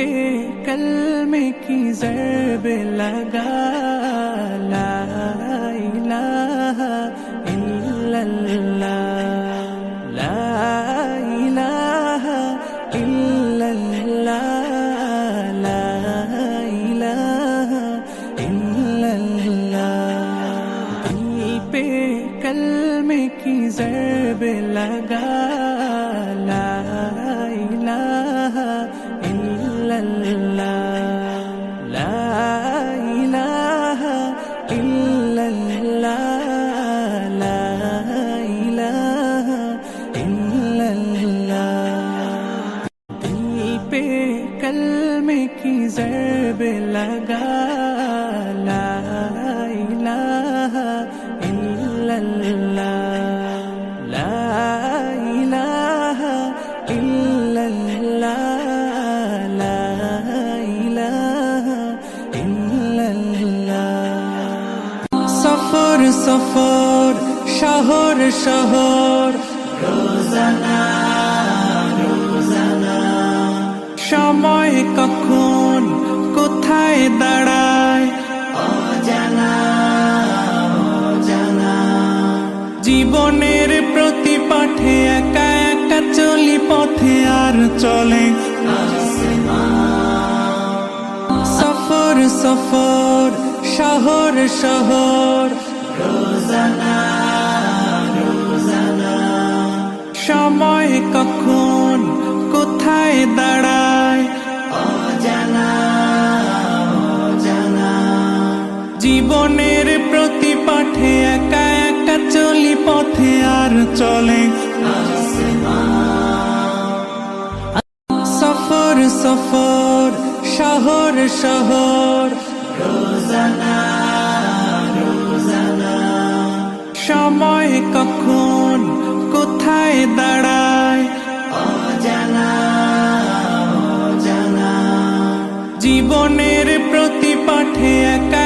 पे कलमे की ज़रब लगा, ला इलाहा इल्लल्लाह, ला इलाहा इल्लल्लाह, ला इलाहा इल्लल्लाह। दिल पे कलमे की ज़रब लगा, ला इलाहा इल्लल्लाह, ला इलाहा इल्लल्लाह, ला इलाहा इल्लल्लाह। दिल पे कलमे की ज़रब लगा, ला इलाहा इल्लल्लाह, ला इलाहा इल्लल्लाह, ला इलाहा इल्लल्लाह। सफर सफर শহর শহর রোজানা রোজানা, সময় কখন কোথায় দাঁড়ায় অজানা অজানা। জীবনের প্রতি পাঠে একা একা চলি পথে আর চলে সফর সফর শহর শহর রোজানা রোজানা, সময় কখন কোথায় দাঁড়ায় অজানা অজানা। জীবনের প্রতি পাঠে একা একা চলি পথে আর চলে সফর সফর শহর শহর রোজানা রোজানা, সময় কখন কোথায় দাঁড়ায় অজানা অজানা। জীবনের প্রতি পাঠে একা